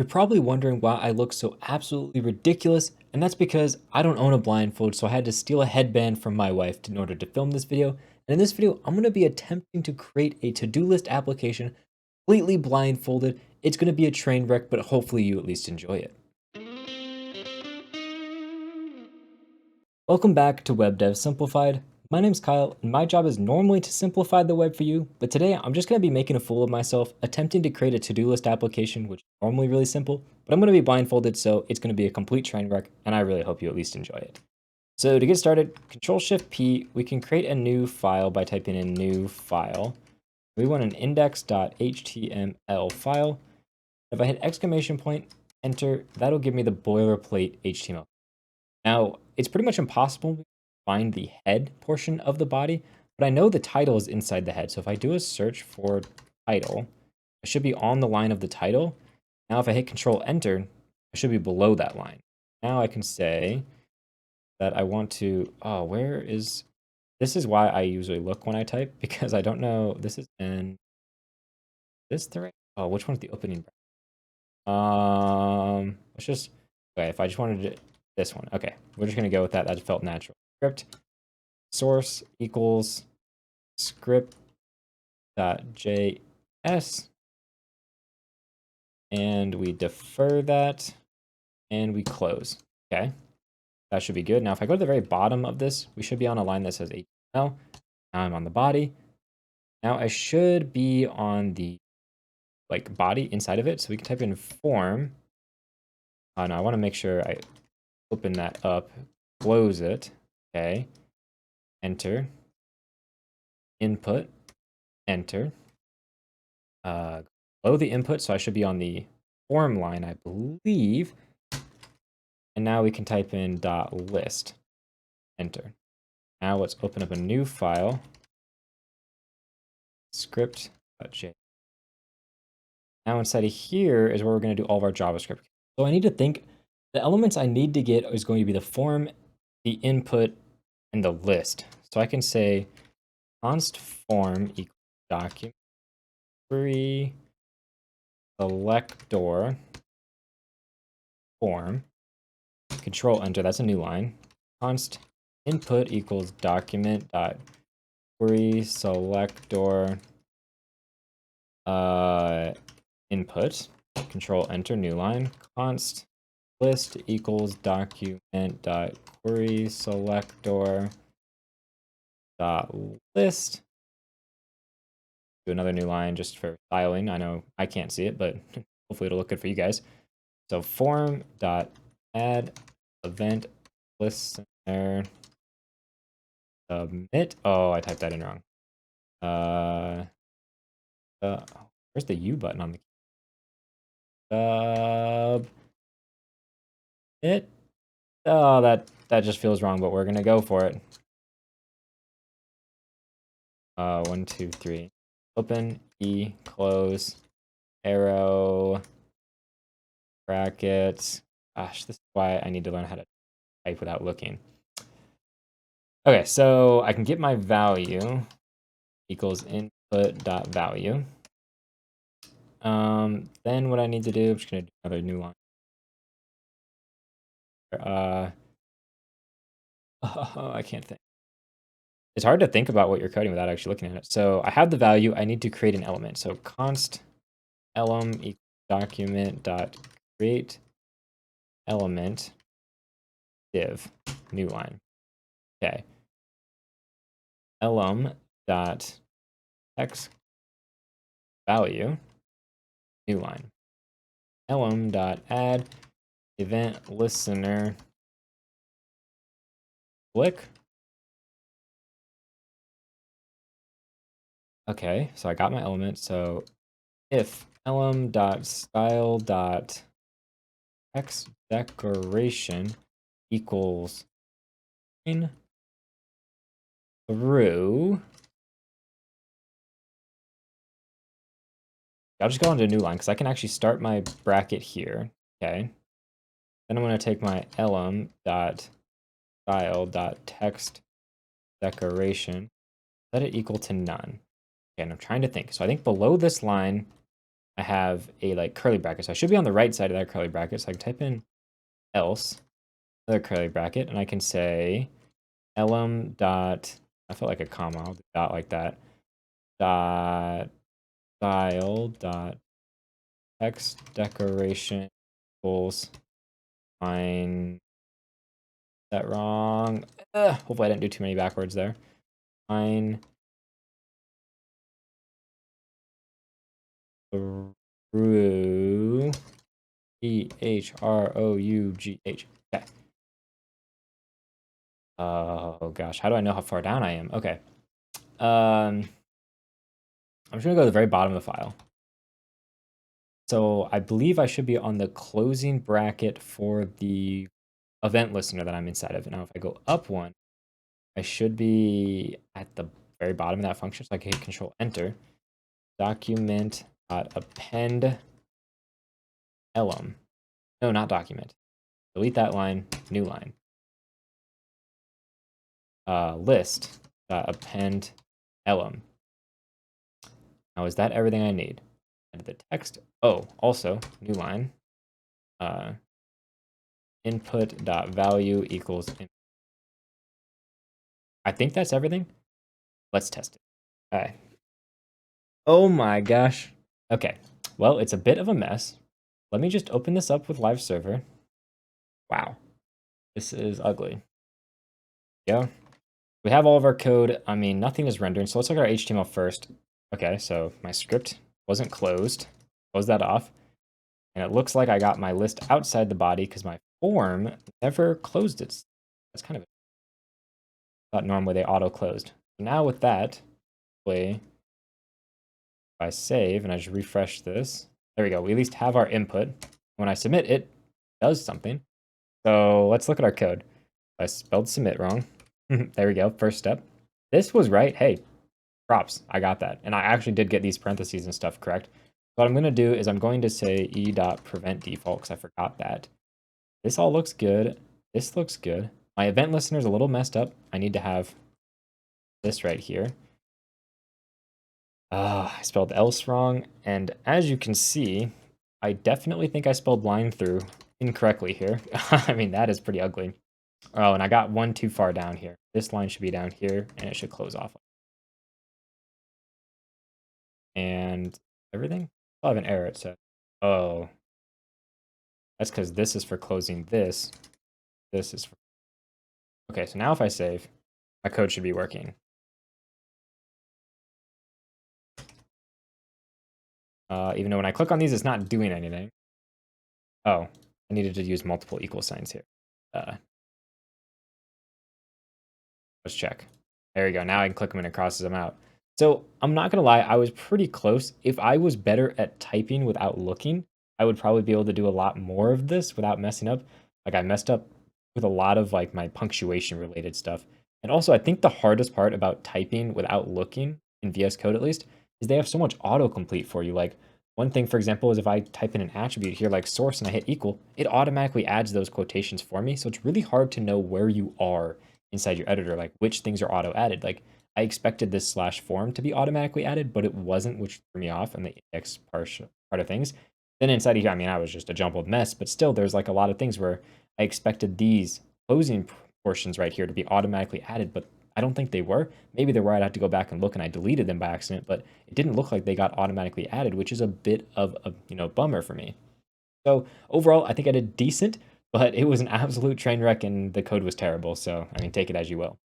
You're probably wondering why I look so absolutely ridiculous, and that's because I don't own a blindfold, so I had to steal a headband from my wife in order to film this video. And in this video, I'm going to be attempting to create a to-do list application completely blindfolded. It's going to be a train wreck, but hopefully you at least enjoy it. Welcome back to Web Dev Simplified. My name's Kyle, and my job is normally to simplify the web for you, but today I'm just going to be making a fool of myself, attempting to create a to-do list application, which is normally really simple, but I'm going to be blindfolded, so it's going to be a complete train wreck, and I really hope you at least enjoy it. So to get started, Control-Shift-P, we can create a new file by typing in new file. We want an index.html file. If I hit exclamation point, enter, that'll give me the boilerplate HTML. Now, it's pretty much impossible to find the head portion of the body, but I know the title is inside the head. So if I do a search for title, I should be on the line of the title. Now, if I hit Control Enter, I should be below that line. Now I can say that I want to, this is why I usually look when I type, because I don't know, this is in, this the right, which one's the opening? Let's just, okay, if I just wanted to, this one. Okay, we're just going to go with that. That felt natural. Script source equals script.js. And we defer that and we close. Okay, that should be good. Now, if I go to the very bottom of this, we should be on a line that says HTML. Now I'm on the body. Now I should be on the body inside of it. So we can type in form. No, I want to make sure I open that up, close it. Okay. Enter. Input. Enter. Below the input, so I should be on the form line, I believe. And now we can type in .list. Enter. Now let's open up a new file. Script.js. Now inside of here is where we're going to do all of our JavaScript. So I need to think, the elements I need to get is going to be the form, the input, and the list. So I can say const form equals document query selector form. Control Enter, that's a new line. Const input equals document dot query selector input. Control Enter, new line. Const list equals document dot query selector dot list. Do another new line just for styling. I know I can't see it, but hopefully it'll look good for you guys. So form dot add event listener submit. Oh, I typed that in wrong. Where's the U button on the submit? Oh, that just feels wrong, but we're gonna go for it. 1, 2, 3. Open, E, close, arrow, brackets. Gosh, this is why I need to learn how to type without looking. Okay, so I can get my value equals input.value. Then what I need to do, I'm just gonna do another new line. I can't think. It's hard to think about what you're coding without actually looking at it. So I have the value, I need to create an element. So const elem equals document dot create element div, new line. Okay. Elem dot text value, new line. Elem dot add event listener click. Okay, so I got my element. So if elem dot style dot text decoration equals through. I'll just go into a new line because I can actually start my bracket here. Okay. Then I'm going to take my elem dot style dot text decoration, set it equal to none. Okay, and I'm trying to think. So I think below this line, I have a like curly bracket. So I should be on the right side of that curly bracket. So I can type in else, another curly bracket, and I can say elem dot, I felt like a comma, I'll do dot like that, dot style dot text decoration equals fine. That wrong. Hopefully I didn't do too many backwards there. Fine. Through EHROUGH. Okay. Oh gosh, how do I know how far down I am? Okay. I'm just gonna go to the very bottom of the file. So I believe I should be on the closing bracket for the event listener that I'm inside of. Now if I go up one, I should be at the very bottom of that function. So I can hit Control Enter. Document append elem. No, not document. Delete that line, new line. List append elem. Now is that everything I need? Edit the text. Oh, also new line. Input dot value equals. I think that's everything. Let's test it. All right. Oh my gosh. Okay. Well, it's a bit of a mess. Let me just open this up with live server. Wow. This is ugly. Yeah. We have all of our code. I mean, nothing is rendering. So let's look at our HTML first. Okay, so my script wasn't closed. Close that off. And it looks like I got my list outside the body because my form never closed it. That's kind of, I thought normally they auto closed. Now with that, if I save and I just refresh this, there we go. We at least have our input. When I submit, it does something. So let's look at our code. I spelled submit wrong. There we go. First step. This was right. Hey, props. I got that. And I actually did get these parentheses and stuff correct. What I'm going to do is I'm going to say e.prevent default because I forgot that. This all looks good. This looks good. My event listener is a little messed up. I need to have this right here. I spelled else wrong. And as you can see, I definitely think I spelled line through incorrectly here. I mean, that is pretty ugly. Oh, and I got one too far down here. This line should be down here, and it should close off. And everything? I'll have an error, it said. Oh. That's because this is for closing this. This is for... Okay, so now if I save, my code should be working. Even though when I click on these, it's not doing anything. Oh, I needed to use multiple equal signs here. Let's check. There we go. Now I can click them and it crosses them out. So I'm not going to lie, I was pretty close. If I was better at typing without looking, I would probably be able to do a lot more of this without messing up. Like I messed up with a lot of like my punctuation related stuff. And also I think the hardest part about typing without looking, in VS Code at least, is they have so much autocomplete for you. Like one thing, for example, is if I type in an attribute here like source and I hit equal, it automatically adds those quotations for me. So it's really hard to know where you are inside your editor, like which things are auto added. Like I expected this slash form to be automatically added, but it wasn't, which threw me off on the index part of things. Then inside of here, I mean, I was just a jumbled mess, but still there's like a lot of things where I expected these closing portions right here to be automatically added, but I don't think they were. Maybe they were. I'd have to go back and look, and I deleted them by accident, but it didn't look like they got automatically added, which is a bit of a bummer for me. So overall, I think I did decent, but it was an absolute train wreck and the code was terrible. So, I mean, take it as you will.